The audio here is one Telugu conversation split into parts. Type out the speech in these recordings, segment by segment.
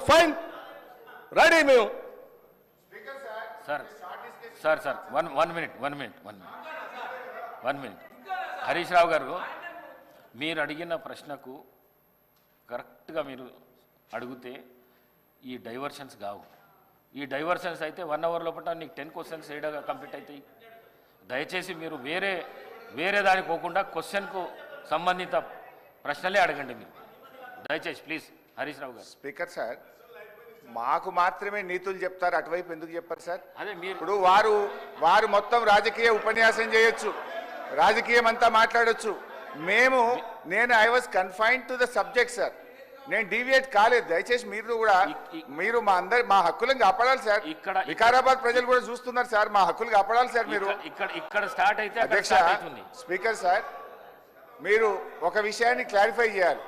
ఫైన్, రెడీ మేము. Sir one minute Harish Rao garu, మీరు అడిగిన ప్రశ్నకు కరెక్ట్గా మీరు అడిగితే ఈ డైవర్షన్స్ కావు. ఈ డైవర్షన్స్ అయితే 1 అవర్ లోపల నీకు 10 క్వశ్చన్స్ ఏడాగా కంప్లీట్ అవుతాయి. దయచేసి మీరు వేరే దానికి పోకుండా క్వశ్చన్కు సంబంధిత ప్రశ్నలే అడగండి మీరు, దయచేసి ప్లీజ్. హరీష్ రావు గారు. స్పీకర్ సార్, మాకు మాత్రమే నీతులు చెప్తారు, అటువైపు ఎందుకు చెప్పారు సార్? అదే మీరు ఇప్పుడు వారు మొత్తం రాజకీయ ఉపన్యాసం చేయొచ్చు, రాజకీయం అంతా మాట్లాడొచ్చు. నేను I was confined to the subject sir, నేను డీవియేట్ కాలేదు. దయచేసి మీరు మా హక్కులను కాపాడాలి సార్. వికారాబాద్ ప్రజలు కూడా చూస్తున్నారు సార్, మా హక్కులు కాపాడాలి సార్. మీరు ఇక్కడ స్టార్ట్ అయితే అధ్యక్ష, స్పీకర్ సార్, మీరు ఒక విషయాన్ని క్లారిఫై చేయాలి.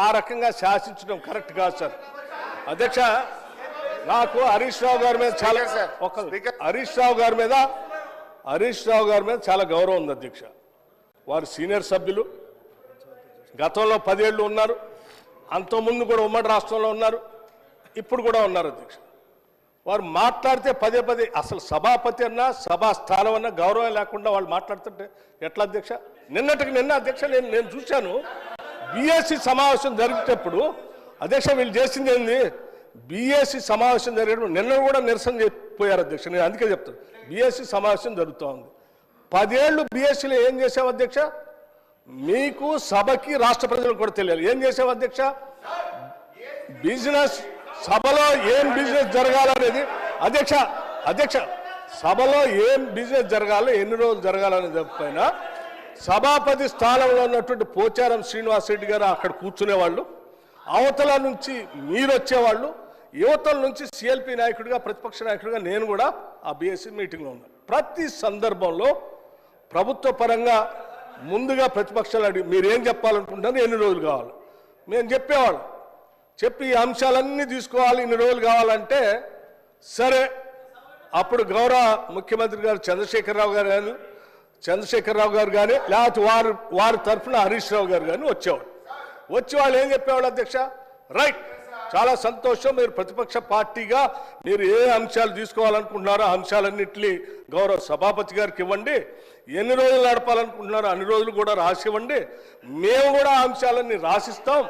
ఆ రకంగా శాసించడం కరెక్ట్ కాదు సార్. అధ్యక్ష, నాకు హరీష్ రావు గారి మీద చాలా హరీష్ రావు గారి మీద చాలా గౌరవం ఉంది అధ్యక్ష. వారు సీనియర్ సభ్యులు, గతంలో 10 ఏళ్ళు ఉన్నారు, అంతకుముందు కూడా ఉమ్మడి రాష్ట్రంలో ఉన్నారు, ఇప్పుడు కూడా ఉన్నారు అధ్యక్ష. వారు మాట్లాడితే పదే అసలు సభాపతి అన్నా సభా స్థానం అన్నా గౌరవం లేకుండా వాళ్ళు మాట్లాడుతుంటే ఎట్లా అధ్యక్ష? నిన్న అధ్యక్ష నేను చూశాను, బీఎస్సీ సమావేశం జరిగేటప్పుడు అధ్యక్ష వీళ్ళు చేసింది ఏంది, బీఎస్సీ సమావేశం జరిగేటప్పుడు నిన్న కూడా నిరసన చెప్పిపోయారు అధ్యక్ష. నేను అందుకే చెప్తాను, బీఎస్సీ సమావేశం జరుగుతూ ఉంది. 10 ఏళ్ళు బీఎస్సీలో ఏం చేసావు అధ్యక్ష? మీకు సభకి రాష్ట్ర ప్రజలకు కూడా తెలియాలి ఏం చేసావు అధ్యక్ష. బిజినెస్ సభలో ఏం బిజినెస్ జరగాలనేది అధ్యక్ష సభలో ఏం బిజినెస్ జరగాలో, ఎన్ని రోజులు జరగాలనే చెప్పైనా సభాపతి స్థానంలో ఉన్నటువంటి పోచారం శ్రీనివాసరెడ్డి గారు అక్కడ కూర్చునేవాళ్ళు, అవతల నుంచి మీరు వచ్చేవాళ్ళు, యువతల నుంచి సిఎల్పి నాయకుడిగా ప్రతిపక్ష నాయకుడిగా నేను కూడా ఆ బీఎస్సీ మీటింగ్లో ఉన్నాను. ప్రతి సందర్భంలో ప్రభుత్వ పరంగా ముందుగా ప్రతిపక్షాలు అడిగి మీరు ఏం చెప్పాలనుకుంటున్నారు, ఎన్ని రోజులు కావాలి మేము చెప్పేవాళ్ళం. చెప్పి ఈ అంశాలన్నీ తీసుకోవాలి, ఇన్ని రోజులు కావాలంటే సరే. అప్పుడు గౌరవ ముఖ్యమంత్రి గారు చంద్రశేఖరరావు గారు కానీ లేకపోతే వారి తరఫున హరీష్ రావు గారు కానీ వచ్చి వాళ్ళు ఏం చెప్పేవాళ్ళు అధ్యక్ష, రైట్ చాలా సంతోషం, మీరు ప్రతిపక్ష పార్టీగా మీరు ఏ అంశాలు తీసుకోవాలనుకుంటున్నారో ఆ అంశాలన్నింటినీ గౌరవ సభాపతి గారికి ఇవ్వండి, ఎన్ని రోజులు నడపాలనుకుంటున్నారో అన్ని రోజులు కూడా రాసివ్వండి, మేము కూడా ఆ అంశాలన్నీ రాసిస్తాం.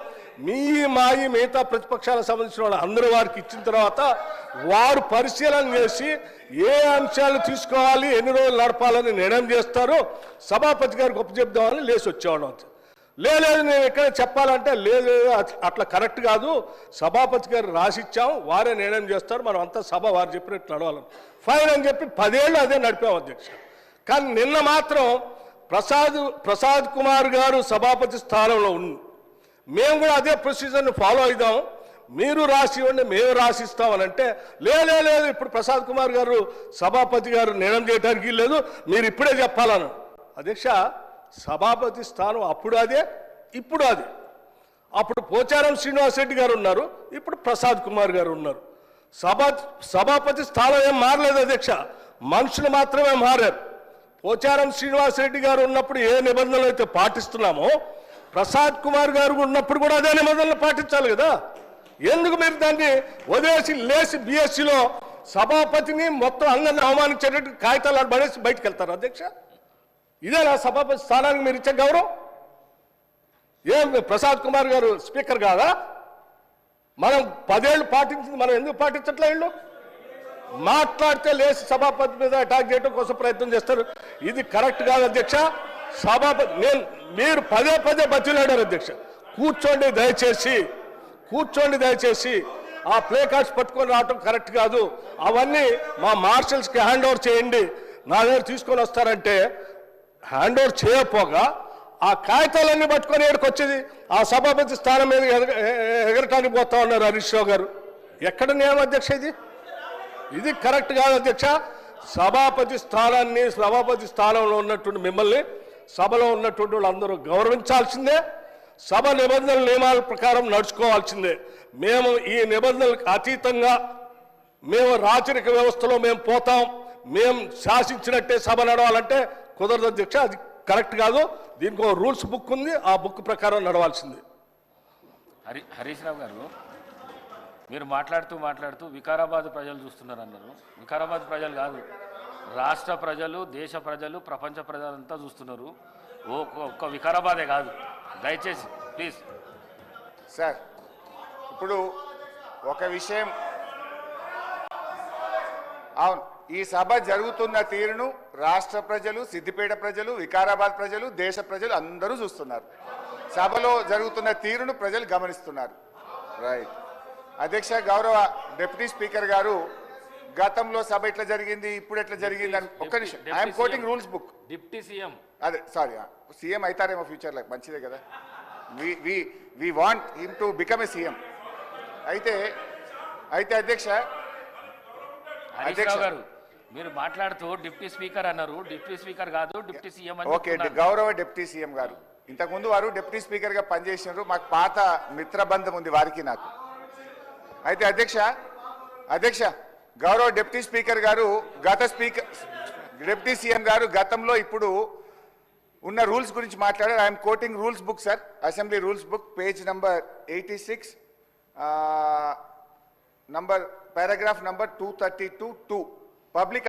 మిగతా ప్రతిపక్షాలకు సంబంధించిన వాళ్ళు అందరూ వారికి ఇచ్చిన తర్వాత వారు పరిశీలన చేసి ఏ అంశాలు తీసుకోవాలి, ఎన్ని రోజులు నడపాలని నిర్ణయం చేస్తారో సభాపతి గారికి ఒప్పచెప్దామని లేచి వచ్చేవాళ్ళం. లేదు నేను ఎక్కడ చెప్పాలంటే లేదు అట్లా కరెక్ట్ కాదు, సభాపతి గారు రాసిచ్చాం, వారే నిర్ణయం చేస్తారు, మనం అంతా సభ వారు చెప్పినట్టు నడవాలని ఫైన్ అని చెప్పి 10 ఏళ్ళు అదే నడిపాం అధ్యక్ష. కానీ నిన్న మాత్రం ప్రసాద్ కుమార్ గారు సభాపతి స్థానంలో ఉంది, మేము కూడా అదే ప్రొసీజర్ని ఫాలో అవుదాం, మీరు రాసి ఇవ్వండి మేము రాసిస్తామని అంటే లేదు ఇప్పుడు ప్రసాద్ కుమార్ గారు సభాపతి గారు నిర్ణయం చేయడానికి లేదు, మీరు ఇప్పుడే చెప్పాలను. అధ్యక్ష, సభాపతి స్థానం అప్పుడు అదే ఇప్పుడు అదే. అప్పుడు పోచారం శ్రీనివాసరెడ్డి గారు ఉన్నారు, ఇప్పుడు ప్రసాద్ కుమార్ గారు ఉన్నారు. సభాపతి స్థానం ఏం మారలేదు అధ్యక్ష, మనుషులు మాత్రమే మారారు. పోచారం శ్రీనివాసరెడ్డి గారు ఉన్నప్పుడు ఏ నిబంధనలు అయితే పాటిస్తున్నామో ప్రసాద్ కుమార్ గారు ఉన్నప్పుడు కూడా అదే నిబంధనలు పాటించాలి కదా. ఎందుకు మీరు దాన్ని వదిలేసి లేచి బీఎస్సీలో సభాపతిని మొత్తం అందరిని అవమానించేటట్టు కాగితాలు పడేసి బయటకు వెళ్తారు అధ్యక్ష? ఇదేనా సభాపతి స్థానానికి మీరు ఇచ్చే గౌరవం? ఏం ప్రసాద్ కుమార్ గారు స్పీకర్ కాదా? మనం 10 ఏళ్ళు పాటించింది మనం ఎందుకు పాటించట్లే? వీళ్ళు మాట్లాడితే లేచి సభాపతి మీద అటాక్ చేయడం కోసం ప్రయత్నం చేస్తారు, ఇది కరెక్ట్ కాదు అధ్యక్ష. సభాపతి మీరు పదే బతిలాడారు అధ్యక్ష, కూర్చోండి దయచేసి ఆ ప్లే కార్డ్స్ పట్టుకొని రావటం కరెక్ట్ కాదు, అవన్నీ మా మార్షల్స్కి హ్యాండ్ ఓవర్ చేయండి, నా దగ్గర తీసుకొని వస్తారంటే హ్యాండ్ ఓవర్ చేయకపోగా ఆ కాగితాలన్నీ పట్టుకొని ఏడుకొచ్చేది ఆ సభాపతి స్థానం మీద ఎగరటానికి పోతా ఉన్నారు హరీష్ రావు గారు. ఎక్కడ నియమం అధ్యక్ష ఇది కరెక్ట్ కాదు అధ్యక్ష. సభాపతి స్థానంలో ఉన్నటువంటి మిమ్మల్ని సభలో ఉన్నటువంటి వాళ్ళందరూ గౌరవించాల్సిందే, సభ నిబంధనల నియమాల ప్రకారం నడుచుకోవాల్సిందే. మేము ఈ నిబంధనలకు అతీతంగా మేము రాచరిక వ్యవస్థలో మేము పోతాం, మేము శాసించినట్టే సభ నడవాలంటే కుదరదు అధ్యక్ష, అది కరెక్ట్ కాదు. దీనికి ఒక రూల్స్ బుక్ ఉంది, ఆ బుక్ ప్రకారం నడవాల్సిందే. హరీష్ రావు గారు మీరు మాట్లాడుతూ వికారాబాద్ ప్రజలు చూస్తున్నారు అన్నారు. వికారాబాద్ ప్రజలు కాదు, రాష్ట్ర ప్రజలు, దేశ ప్రజలు, ప్రపంచ ప్రజలంతా చూస్తున్నారు. ఒక్క వికారాబాదే కాదు. దయచేసి ప్లీజ్. సార్ ఇప్పుడు ఒక విషయం, అవును, ఈ సభ జరుగుతున్న తీరును రాష్ట్ర ప్రజలు, సిద్దిపేట ప్రజలు, వికారాబాద్ ప్రజలు, దేశ ప్రజలు అందరూ చూస్తున్నారు. సభలో జరుగుతున్న తీరును ప్రజలు గమనిస్తున్నారు. రైట్. అధ్యక్ష, గౌరవ డిప్యూటీ స్పీకర్ గారు, గతంలో సభ ఎట్లా జరిగింది, ఇప్పుడు ఎట్లా జరిగింది అని ఒక్క నిమిషం. I'm quoting rules book. Deputy CM, అదే సారీ, సీఎం అవుతారేమో ఫ్యూచర్లో, మంచిదే కదా. We want him to become a CM. అయితే అధ్యక్ష, హరీష్ రావు గారు మీరు మాట్లాడుతూ డిప్యూటీ స్పీకర్ అన్నారు. డిప్యూటీ స్పీకర్ కాదు, డిప్యూటీ సీఎం అని ఓకే. గౌరవ డిప్యూటీ సీఎం గారు, ఇంతకుముందు వారు డిప్యూటీ స్పీకర్ గా పనిచేసినారు. మాకు పాత మిత్రబంధం ఉంది వారికి నాకు. అయితే అధ్యక్ష, గౌరవ డిప్యూటీ స్పీకర్ గారు, డిప్యూటీ సీఎం గారు గతంలో ఇప్పుడు ఉన్న రూల్స్ గురించి మాట్లాడారు. I'm quoting rules book sir, assembly rules book, page number 86, paragraph number 232(2). Public